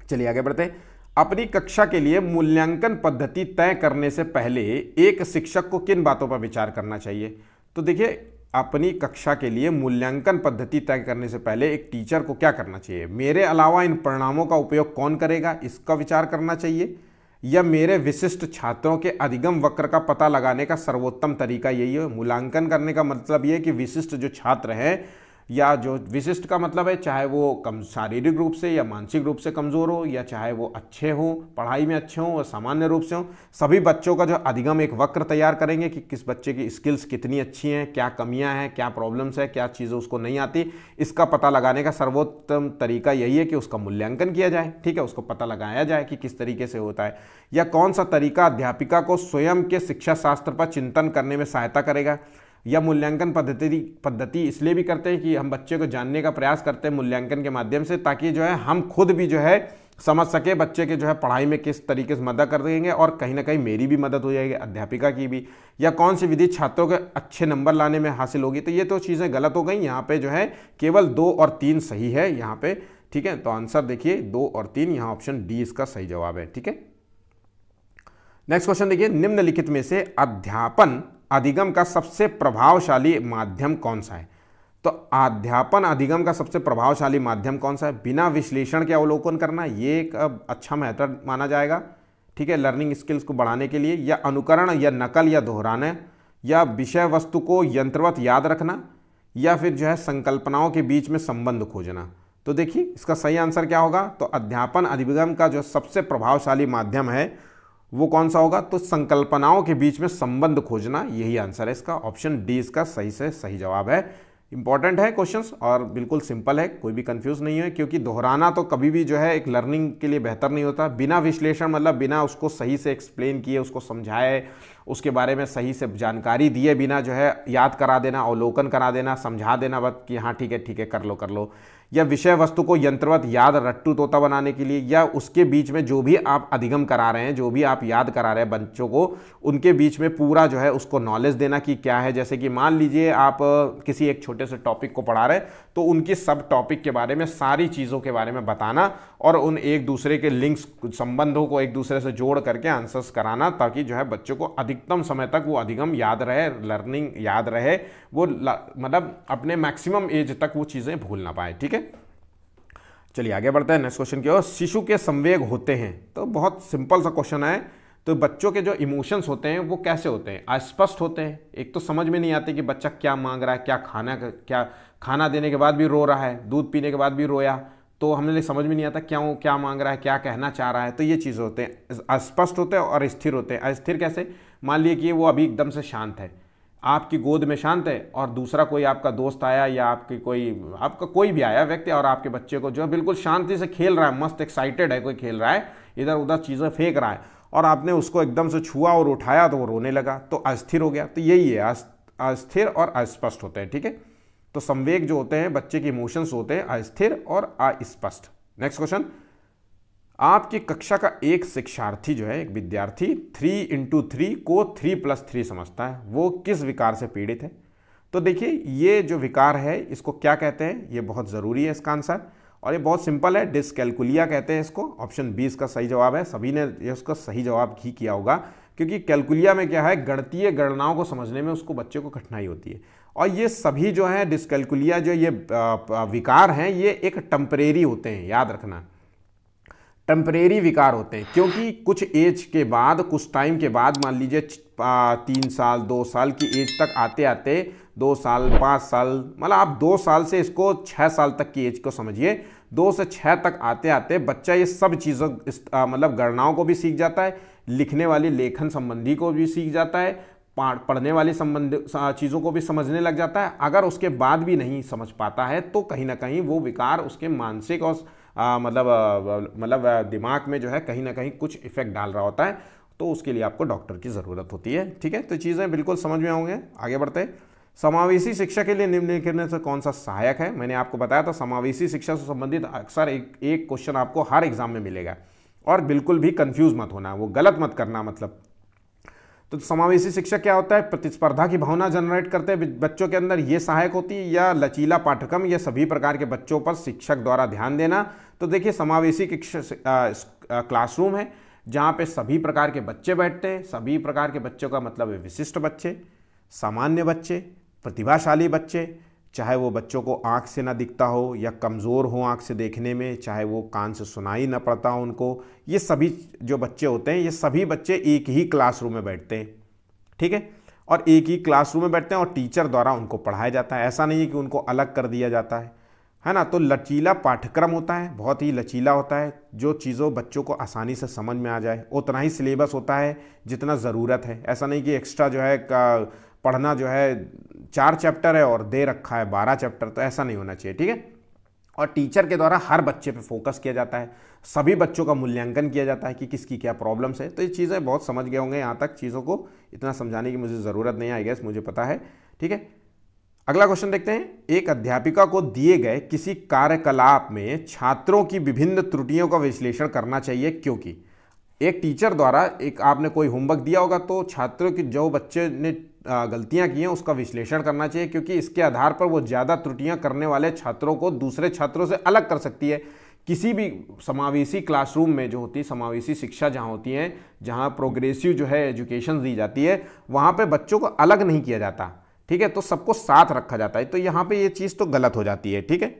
चलिए आगे बढ़ते हैं। अपनी कक्षा के लिए मूल्यांकन पद्धति तय करने से पहले एक शिक्षक को किन बातों पर विचार करना चाहिए। तो देखिए, अपनी कक्षा के लिए मूल्यांकन पद्धति तय करने से पहले एक टीचर को क्या करना चाहिए, मेरे अलावा इन परिणामों का उपयोग कौन करेगा, इसका विचार करना चाहिए, या मेरे विशिष्ट छात्रों के अधिगम वक्र का पता लगाने का सर्वोत्तम तरीका यही है। मूल्यांकन करने का मतलब ये है कि विशिष्ट जो छात्र हैं, या जो विशिष्ट का मतलब है चाहे वो कम शारीरिक रूप से या मानसिक रूप से कमज़ोर हो, या चाहे वो अच्छे हो, पढ़ाई में अच्छे हों और सामान्य रूप से हों, सभी बच्चों का जो अधिगम एक वक्र तैयार करेंगे कि किस बच्चे की स्किल्स कितनी अच्छी हैं, क्या कमियां हैं, क्या प्रॉब्लम्स है, क्या चीज़ें उसको नहीं आती। इसका पता लगाने का सर्वोत्तम तरीका यही है कि उसका मूल्यांकन किया जाए। ठीक है, उसको पता लगाया जाए कि किस तरीके से होता है, या कौन सा तरीका अध्यापिका को स्वयं के शिक्षा शास्त्र पर चिंतन करने में सहायता करेगा। या मूल्यांकन पद्धति इसलिए भी करते हैं कि हम बच्चे को जानने का प्रयास करते हैं मूल्यांकन के माध्यम से, ताकि जो है हम खुद भी जो है समझ सके बच्चे के जो है पढ़ाई में किस तरीके से मदद कर देंगे, और कहीं ना कहीं मेरी भी मदद हो जाएगी, अध्यापिका की भी, या कौन सी विधि छात्रों के अच्छे नंबर लाने में हासिल होगी। तो ये तो चीज़ें गलत हो गई। यहाँ पे जो है केवल 2 और 3 सही है यहाँ पे। ठीक है, तो आंसर देखिए 2 और 3, यहाँ ऑप्शन डी इसका सही जवाब है। ठीक है, नेक्स्ट क्वेश्चन देखिए, निम्नलिखित में से अध्यापन अधिगम का सबसे प्रभावशाली माध्यम कौन सा है। तो अध्यापन अधिगम का सबसे प्रभावशाली माध्यम कौन सा है, बिना विश्लेषण के अवलोकन करना, ये एक अच्छा मेथड माना जाएगा। ठीक है, लर्निंग स्किल्स को बढ़ाने के लिए, या अनुकरण या नकल या दोहराना, या विषय वस्तु को यंत्रवत याद रखना, या फिर जो है संकल्पनाओं के बीच में संबंध खोजना। तो देखिए इसका सही आंसर क्या होगा। तो अध्यापन अधिगम का जो सबसे प्रभावशाली माध्यम है वो कौन सा होगा, तो संकल्पनाओं के बीच में संबंध खोजना, यही आंसर है इसका। ऑप्शन डी इसका सही से सही जवाब है। इंपॉर्टेंट है क्वेश्चंस और बिल्कुल सिंपल है, कोई भी कंफ्यूज नहीं है, क्योंकि दोहराना तो कभी भी जो है एक लर्निंग के लिए बेहतर नहीं होता। बिना विश्लेषण मतलब बिना उसको सही से एक्सप्लेन किए, उसको समझाए, उसके बारे में सही से जानकारी दिए बिना जो है याद करा देना, अवलोकन करा देना, समझा देना बस कि हाँ ठीक है कर लो, या विषय वस्तु को यंत्रवत याद रट्टू तोता बनाने के लिए, या उसके बीच में जो भी आप अधिगम करा रहे हैं, जो भी आप याद करा रहे हैं बच्चों को, उनके बीच में पूरा जो है उसको नॉलेज देना कि क्या है। जैसे कि मान लीजिए आप किसी एक छोटे से टॉपिक को पढ़ा रहे हैं, तो उनकी सब टॉपिक के बारे में सारी चीज़ों के बारे में बताना और उन एक दूसरे के लिंक्स, संबंधों को एक दूसरे से जोड़ करके आंसर्स कराना, ताकि जो है बच्चों को अधिकतम समय तक वो अधिगम याद रहे, लर्निंग याद रहे, वो मतलब अपने मैक्सिमम एज तक वो चीज़ें भूल ना पाए। ठीक है, चलिए आगे बढ़ते हैं नेक्स्ट क्वेश्चन की ओर। शिशु के संवेग होते हैं, तो बहुत सिंपल सा क्वेश्चन है। तो बच्चों के जो इमोशंस होते हैं वो कैसे होते हैं? अस्पष्ट होते हैं। एक तो समझ में नहीं आती कि बच्चा क्या मांग रहा है, क्या खाना देने के बाद भी रो रहा है, दूध पीने के बाद भी रोया, तो हमें समझ में नहीं आता क्या मांग रहा है, क्या कहना चाह रहा है। तो ये चीज़ होते हैं, अस्पष्ट होते हैं और स्थिर होते हैं। अस्थिर कैसे? मान लीजिए कि वो अभी एकदम से शांत है, आपकी गोद में शांत है, और दूसरा कोई आपका दोस्त आया या आपका कोई भी आया व्यक्ति और आपके बच्चे को जो है बिल्कुल शांति से खेल रहा है, मस्त एक्साइटेड है, कोई खेल रहा है, इधर उधर चीज़ें फेंक रहा है, और आपने उसको एकदम से छुआ और उठाया तो वो रोने लगा, तो अस्थिर हो गया। तो यही है, अस्थिर और अस्पष्ट होते हैं। ठीक है, तो संवेग जो होते हैं, बच्चे के इमोशंस होते हैं अस्थिर और अस्पष्ट। नेक्स्ट क्वेश्चन, आपकी कक्षा का एक शिक्षार्थी जो है, एक विद्यार्थी 3x3 को 3+3 समझता है, वो किस विकार से पीड़ित है? तो देखिए, ये जो विकार है इसको क्या कहते हैं, ये बहुत ज़रूरी है इसका आंसर, और ये बहुत सिंपल है, डिसकैलकुलिया कहते हैं इसको। ऑप्शन 20 का सही जवाब है। सभी ने ये उसका सही जवाब ही किया होगा, क्योंकि कैलकुलिया में क्या है, गणितीय गणनाओं को समझने में उसको बच्चे को कठिनाई होती है। और ये सभी जो है डिसकैलकुलिया जो ये विकार हैं, ये एक टेम्परेरी होते हैं, याद रखना, टेम्परेरी विकार होते हैं, क्योंकि कुछ एज के बाद, कुछ टाइम के बाद, मान लीजिए 3 साल 2 साल की एज तक आते आते, 2 साल 5 साल, मतलब आप 2 साल से इसको 6 साल तक की एज को समझिए, 2 से 6 तक आते आते बच्चा ये सब चीज़ों मतलब गणनाओं को भी सीख जाता है, लिखने वाली लेखन संबंधी को भी सीख जाता है, पढ़ने वाली संबंध चीज़ों को भी समझने लग जाता है। अगर उसके बाद भी नहीं समझ पाता है तो कहीं ना कहीं वो विकार उसके मानसिक और मतलब दिमाग में जो है कहीं ना कहीं कुछ इफेक्ट डाल रहा होता है, तो उसके लिए आपको डॉक्टर की ज़रूरत होती है। ठीक है, तो चीज़ें बिल्कुल समझ में होंगे। आगे बढ़ते हैं। समावेशी शिक्षा के लिए निम्नलिखित में से कौन सा सहायक है? मैंने आपको बताया था, समावेशी शिक्षा से संबंधित अक्सर एक क्वेश्चन आपको हर एग्जाम में मिलेगा, और बिल्कुल भी कंफ्यूज मत होना, वो गलत मत करना। मतलब तो समावेशी शिक्षा क्या होता है? प्रतिस्पर्धा की भावना जनरेट करते हैं बच्चों के अंदर, ये सहायक होती है, या लचीला पाठ्यक्रम, या सभी प्रकार के बच्चों पर शिक्षक द्वारा ध्यान देना। तो देखिए, समावेशी क्लासरूम है जहाँ पे सभी प्रकार के बच्चे बैठते हैं। सभी प्रकार के बच्चों का मतलब है विशिष्ट बच्चे, सामान्य बच्चे, प्रतिभाशाली बच्चे, चाहे वो बच्चों को आँख से ना दिखता हो या कमज़ोर हो आँख से देखने में, चाहे वो कान से सुनाई ना पड़ता हो उनको, ये सभी जो बच्चे होते हैं, ये सभी बच्चे एक ही क्लासरूम में बैठते हैं। ठीक है, और एक ही क्लासरूम में बैठते हैं और टीचर द्वारा उनको पढ़ाया जाता है। ऐसा नहीं है कि उनको अलग कर दिया जाता है ना। तो लचीला पाठ्यक्रम होता है, बहुत ही लचीला होता है, जो चीज़ों बच्चों को आसानी से समझ में आ जाए। उतना ही सिलेबस होता है जितना ज़रूरत है। ऐसा नहीं कि एक्स्ट्रा जो है पढ़ना जो है 4 चैप्टर है और दे रखा है 12 चैप्टर, तो ऐसा नहीं होना चाहिए। ठीक है, और टीचर के द्वारा हर बच्चे पे फोकस किया जाता है, सभी बच्चों का मूल्यांकन किया जाता है कि किसकी क्या प्रॉब्लम्स है। तो ये चीज़ें बहुत समझ गए होंगे, यहाँ तक चीज़ों को इतना समझाने की मुझे ज़रूरत नहीं है, आई गेस, मुझे पता है। ठीक है, अगला क्वेश्चन देखते हैं। एक अध्यापिका को दिए गए किसी कार्यकलाप में छात्रों की विभिन्न त्रुटियों का विश्लेषण करना चाहिए, क्योंकि एक टीचर द्वारा एक आपने कोई होमवर्क दिया होगा, तो छात्रों की जो बच्चे ने गलतियां की हैं उसका विश्लेषण करना चाहिए, क्योंकि इसके आधार पर वो ज़्यादा त्रुटियां करने वाले छात्रों को दूसरे छात्रों से अलग कर सकती है। किसी भी समावेशी क्लासरूम में जो होती है, समावेशी शिक्षा जहाँ होती है, जहाँ प्रोग्रेसिव जो है एजुकेशन दी जाती है, वहाँ पे बच्चों को अलग नहीं किया जाता। ठीक है, तो सबको साथ रखा जाता है। तो यहाँ पे ये चीज़ तो गलत हो जाती है। ठीक है,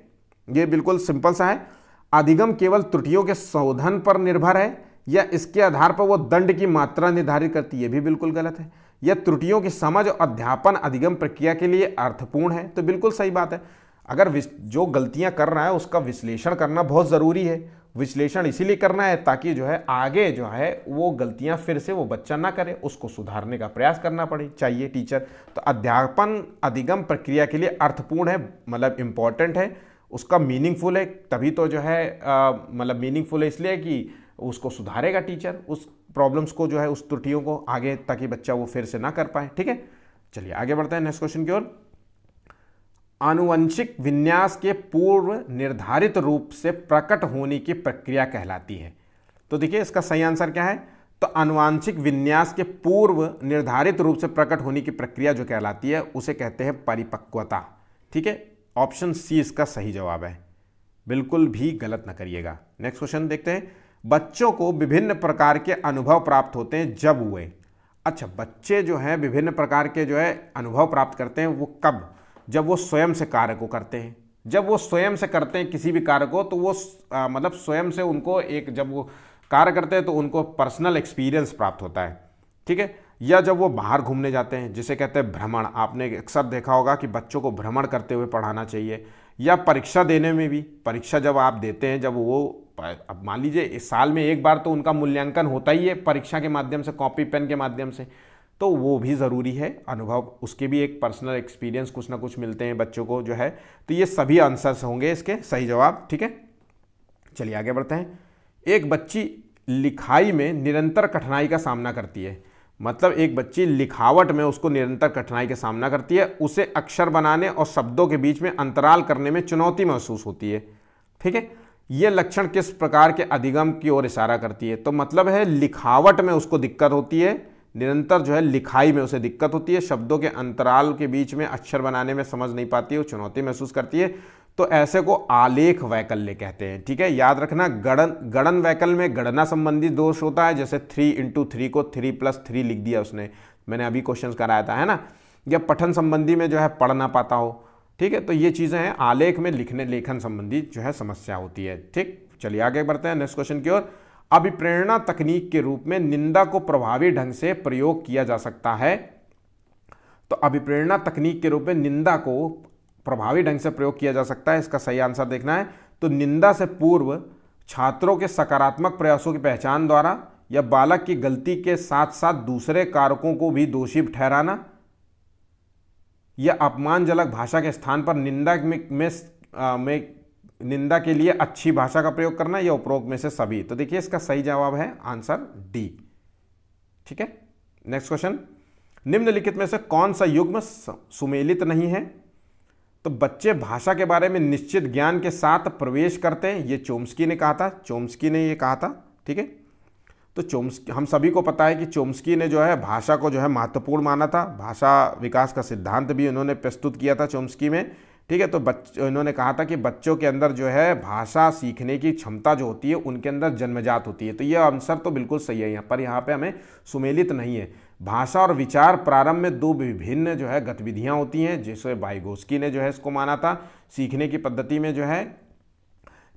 ये बिल्कुल सिंपल सा है। अधिगम केवल त्रुटियों के शोधन पर निर्भर है, या इसके आधार पर वो दंड की मात्रा निर्धारित करती है, ये भी बिल्कुल गलत है। यह त्रुटियों की समझ और अध्यापन अधिगम प्रक्रिया के लिए अर्थपूर्ण है, तो बिल्कुल सही बात है। अगर जो गलतियां कर रहा है उसका विश्लेषण करना बहुत ज़रूरी है। विश्लेषण इसीलिए करना है ताकि जो है आगे जो है वो गलतियां फिर से वो बच्चा ना करे, उसको सुधारने का प्रयास करना चाहिए टीचर। तो अध्यापन अधिगम प्रक्रिया के लिए अर्थपूर्ण है, मतलब इम्पॉर्टेंट है, उसका मीनिंगफुल है, तभी तो जो है मतलब मीनिंगफुल है इसलिए कि उसको सुधारेगा टीचर, उस प्रॉब्लम्स को जो है, उस त्रुटियों को आगे, ताकि बच्चा वो फिर से ना कर पाए। ठीक है, चलिए आगे बढ़ते हैं नेक्स्ट क्वेश्चन की ओर। आनुवंशिक विन्यास के पूर्व निर्धारित रूप से प्रकट होने की प्रक्रिया कहलाती है। तो देखिए इसका सही आंसर क्या है, तो आनुवंशिक विन्यास के पूर्व निर्धारित रूप से प्रकट होने की प्रक्रिया जो कहलाती है उसे कहते हैं परिपक्वता। ठीक है, ऑप्शन सी इसका सही जवाब है, बिल्कुल भी गलत ना करिएगा। नेक्स्ट क्वेश्चन देखते हैं, बच्चों को विभिन्न प्रकार के अनुभव प्राप्त होते हैं जब वे, अच्छा बच्चे जो हैं विभिन्न प्रकार के जो है अनुभव प्राप्त करते हैं वो कब, जब वो स्वयं से कार्य को करते हैं। जब वो स्वयं से करते हैं किसी भी कार्य को तो वो मतलब स्वयं से उनको एक, जब वो कार्य करते हैं तो उनको पर्सनल एक्सपीरियंस प्राप्त होता है। ठीक है, या जब वो बाहर घूमने जाते हैं जिसे कहते हैं भ्रमण, आपने अक्सर देखा होगा कि बच्चों को भ्रमण करते हुए पढ़ाना चाहिए। या परीक्षा देने में भी, परीक्षा जब आप देते हैं, जब वो अब मान लीजिए इस साल में एक बार तो उनका मूल्यांकन होता ही है परीक्षा के माध्यम से, कॉपी पेन के माध्यम से, तो वो भी ज़रूरी है अनुभव, उसके भी एक पर्सनल एक्सपीरियंस कुछ ना कुछ मिलते हैं बच्चों को जो है। तो ये सभी आंसर्स होंगे इसके सही जवाब। ठीक है, चलिए आगे बढ़ते हैं। एक बच्ची लिखाई में निरंतर कठिनाई का सामना करती है, मतलब एक बच्ची लिखावट में उसको निरंतर कठिनाई का सामना करती है, उसे अक्षर बनाने और शब्दों के बीच में अंतराल करने में चुनौती महसूस होती है। ठीक है, यह लक्षण किस प्रकार के अधिगम की ओर इशारा करती है, तो मतलब है लिखावट में उसको दिक्कत होती है, निरंतर जो है लिखाई में उसे दिक्कत होती है, शब्दों के अंतराल के बीच में अक्षर बनाने में समझ नहीं पाती है, वो चुनौती महसूस करती है, तो ऐसे को आलेख वैकल्य कहते हैं। ठीक है, याद रखना गणन वैकल्य में गणना संबंधी दोष होता है, जैसे 3 × 3 को 3+3 लिख दिया उसने, मैंने अभी क्वेश्चन कराया था, है ना, या पठन संबंधी में जो है पढ़ ना पाता हो। ठीक है, तो ये चीज़ें हैं, आलेख में लेखन संबंधी जो है समस्या होती है। ठीक, चलिए आगे बढ़ते हैं नेक्स्ट क्वेश्चन की ओर। अभिप्रेरणा तकनीक के रूप में निंदा को प्रभावी ढंग से प्रयोग किया जा सकता है, तो अभिप्रेरणा तकनीक के रूप में निंदा को प्रभावी ढंग से प्रयोग किया जा सकता है, इसका सही आंसर देखना है। तो निंदा से पूर्व छात्रों के सकारात्मक प्रयासों की पहचान द्वारा, या बालक की गलती के साथ साथ दूसरे कारकों को भी दोषी ठहराना, या अपमानजनक भाषा के स्थान पर निंदा के लिए अच्छी भाषा का प्रयोग करना, या उपरोक्त में से सभी। तो देखिए इसका सही जवाब है आंसर डी। ठीक है, नेक्स्ट क्वेश्चन, निम्नलिखित में से कौन सा युग्म सुमेलित नहीं है, तो बच्चे भाषा के बारे में निश्चित ज्ञान के साथ प्रवेश करते हैं, ये चोम्स्की ने कहा था, चोम्स्की ने ये कहा था। ठीक है, तो चोम्स्की, हम सभी को पता है कि चोम्स्की ने जो है भाषा को जो है महत्वपूर्ण माना था, भाषा विकास का सिद्धांत भी उन्होंने प्रस्तुत किया था चोम्स्की में। ठीक है, तो इन्होंने कहा था कि बच्चों के अंदर जो है भाषा सीखने की क्षमता जो होती है उनके अंदर जन्मजात होती है, तो ये आंसर तो बिल्कुल सही है यहाँ पर, यहाँ पे हमें सुमेलित नहीं है। भाषा और विचार प्रारंभ में दो विभिन्न जो है गतिविधियाँ होती हैं, जैसे वाइगोस्की ने जो है इसको माना था सीखने की पद्धति में जो है,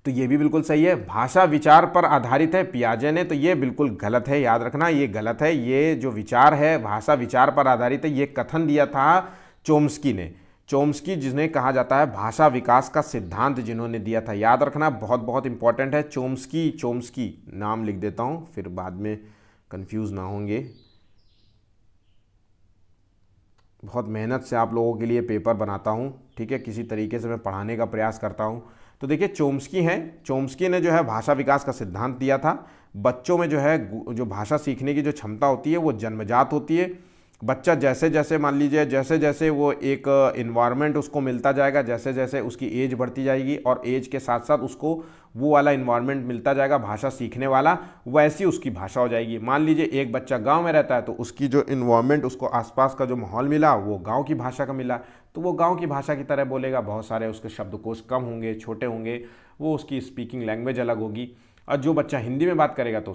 तो ये भी बिल्कुल सही है। भाषा विचार पर आधारित है पियाजे ने, तो ये बिल्कुल गलत है, याद रखना ये गलत है। ये जो विचार है भाषा विचार पर आधारित है, ये कथन दिया था चोम्स्की ने, चोम्स्की जिन्हें कहा जाता है भाषा विकास का सिद्धांत जिन्होंने दिया था, याद रखना बहुत बहुत इंपॉर्टेंट है। चोम्स्की नाम लिख देता हूँ, फिर बाद में कंफ्यूज ना होंगे। बहुत मेहनत से आप लोगों के लिए पेपर बनाता हूँ, ठीक है, किसी तरीके से मैं पढ़ाने का प्रयास करता हूँ। तो देखिए चोम्स्की हैं, चोम्स्की ने जो है भाषा विकास का सिद्धांत दिया था। बच्चों में जो है जो भाषा सीखने की जो क्षमता होती है वो जन्मजात होती है। बच्चा जैसे जैसे मान लीजिए जैसे जैसे वो एक इन्वायरमेंट उसको मिलता जाएगा, जैसे जैसे उसकी एज बढ़ती जाएगी और एज के साथ साथ उसको वो वाला इन्वायरमेंट मिलता जाएगा भाषा सीखने वाला, वैसी उसकी भाषा हो जाएगी। मान लीजिए एक बच्चा गांव में रहता है तो उसकी जो इन्वायरमेंट उसको आसपास का जो माहौल मिला वो गांव की भाषा का मिला, तो वो गांव की भाषा की तरह बोलेगा। बहुत सारे उसके शब्दकोश कम होंगे, छोटे होंगे, वो उसकी स्पीकिंग लैंग्वेज अलग होगी। और जो बच्चा हिंदी में बात करेगा तो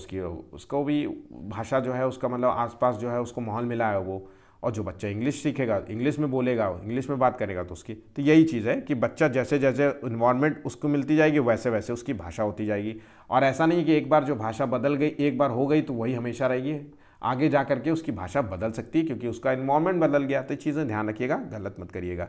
उसको भी भाषा जो है उसका मतलब आसपास जो है उसको माहौल मिला है वो। और जो बच्चा इंग्लिश सीखेगा, इंग्लिश में बोलेगा, इंग्लिश में बात करेगा तो उसकी, तो यही चीज़ है कि बच्चा जैसे जैसे इन्वायरमेंट उसको मिलती जाएगी वैसे वैसे उसकी भाषा होती जाएगी। और ऐसा नहीं कि एक बार जो भाषा बदल गई, एक बार हो गई तो वही हमेशा रहेगी, आगे जा करके उसकी भाषा बदल सकती है क्योंकि उसका इन्वायरमेंट बदल गया। तो चीज़ें ध्यान रखिएगा, गलत मत करिएगा।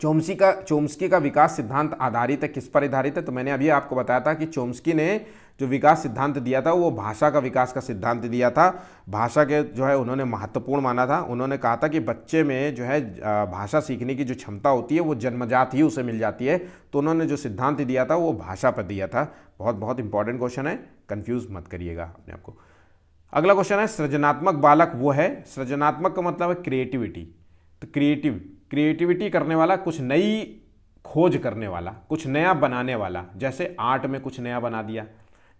चोम्स्की का विकास सिद्धांत आधारित है, किस पर आधारित है? तो मैंने अभी आपको बताया था कि चोम्स्की ने जो विकास सिद्धांत दिया था वो भाषा का विकास का सिद्धांत दिया था। भाषा के जो है उन्होंने महत्वपूर्ण माना था। उन्होंने कहा था कि बच्चे में जो है भाषा सीखने की जो क्षमता होती है वो जन्मजात ही उसे मिल जाती है। तो उन्होंने जो सिद्धांत दिया था वो भाषा पर दिया था। बहुत बहुत इंपॉर्टेंट क्वेश्चन है, कन्फ्यूज मत करिएगा अपने आप को। अगला क्वेश्चन है सृजनात्मक बालक वो है, सृजनात्मक का मतलब है क्रिएटिविटी। तो क्रिएटिव क्रिएटिविटी करने वाला, कुछ नई खोज करने वाला, कुछ नया बनाने वाला, जैसे आर्ट में कुछ नया बना दिया,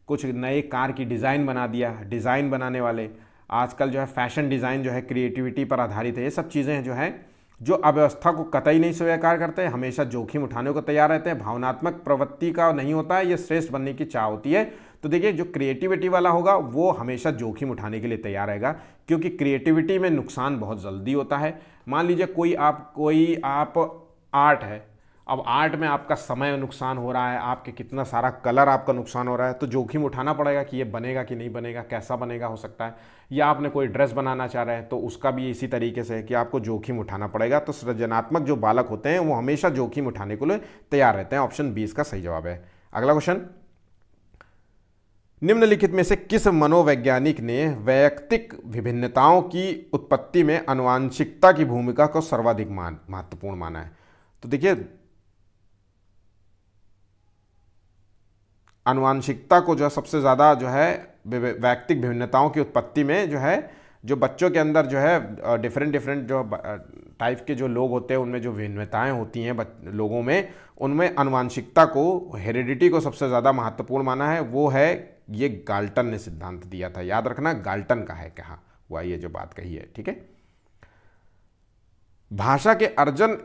कुछ नए कार की डिज़ाइन बना दिया, डिज़ाइन बनाने वाले। आजकल जो है फैशन डिज़ाइन जो है क्रिएटिविटी पर आधारित है। ये सब चीज़ें जो हैं जो अव्यवस्था को कतई नहीं स्वीकार करते हैं, हमेशा जोखिम उठाने को तैयार रहते हैं, भावनात्मक प्रवृत्ति का नहीं होता है, ये श्रेष्ठ बनने की चाह होती है। तो देखिए जो क्रिएटिविटी वाला होगा वो हमेशा जोखिम उठाने के लिए तैयार रहेगा, क्योंकि क्रिएटिविटी में नुकसान बहुत जल्दी होता है। मान लीजिए कोई आप आर्ट है, अब आर्ट में आपका समय नुकसान हो रहा है, आपके कितना सारा कलर आपका नुकसान हो रहा है, तो जोखिम उठाना पड़ेगा कि ये बनेगा कि नहीं बनेगा, कैसा बनेगा हो सकता है। या आपने कोई ड्रेस बनाना चाह रहे हैं तो उसका भी इसी तरीके से है कि आपको जोखिम उठाना पड़ेगा। तो सृजनात्मक जो बालक होते हैं वो हमेशा जोखिम उठाने के लिए तैयार रहते हैं। ऑप्शन 20 का सही जवाब है। अगला क्वेश्चन, निम्नलिखित में से किस मनोवैज्ञानिक ने वैयक्तिक विभिन्नताओं की उत्पत्ति में आनुवंशिकता की भूमिका को सर्वाधिक महत्वपूर्ण माना है? तो देखिए आनुवंशिकता को जो है सबसे ज़्यादा जो है वैयक्तिक विभिन्नताओं की उत्पत्ति में जो है, जो बच्चों के अंदर जो है डिफरेंट जो टाइप के जो लोग होते हैं उनमें जो भिन्नताएं होती हैं लोगों में, उनमें आनुवंशिकता को, हेरिडिटी को सबसे ज़्यादा महत्वपूर्ण माना है। वो है, ये गाल्टन ने सिद्धांत दिया था, याद रखना गाल्टन का है, कहा हुआ ये जो बात कही है। ठीक है, भाषा के अर्जन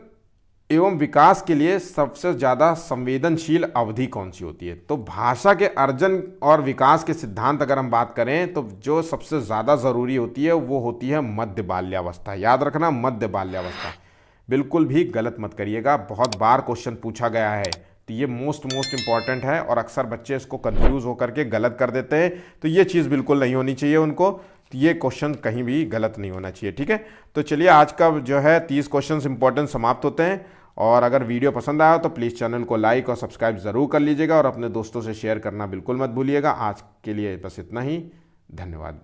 एवं विकास के लिए सबसे ज़्यादा संवेदनशील अवधि कौन सी होती है? तो भाषा के अर्जन और विकास के सिद्धांत अगर हम बात करें तो जो सबसे ज़्यादा ज़रूरी होती है वो होती है मध्य बाल्यावस्था। याद रखना, मध्य बाल्यावस्था। बिल्कुल भी गलत मत करिएगा, बहुत बार क्वेश्चन पूछा गया है, तो ये मोस्ट इंपॉर्टेंट है और अक्सर बच्चे इसको कंफ्यूज होकर के गलत कर देते हैं। तो ये चीज़ बिल्कुल नहीं होनी चाहिए उनको, तो ये क्वेश्चन कहीं भी गलत नहीं होना चाहिए। ठीक है, तो चलिए आज का जो है 30 क्वेश्चन इंपॉर्टेंट समाप्त होते हैं। और अगर वीडियो पसंद आया तो प्लीज़ चैनल को लाइक और सब्सक्राइब ज़रूर कर लीजिएगा और अपने दोस्तों से शेयर करना बिल्कुल मत भूलिएगा। आज के लिए बस इतना ही, धन्यवाद।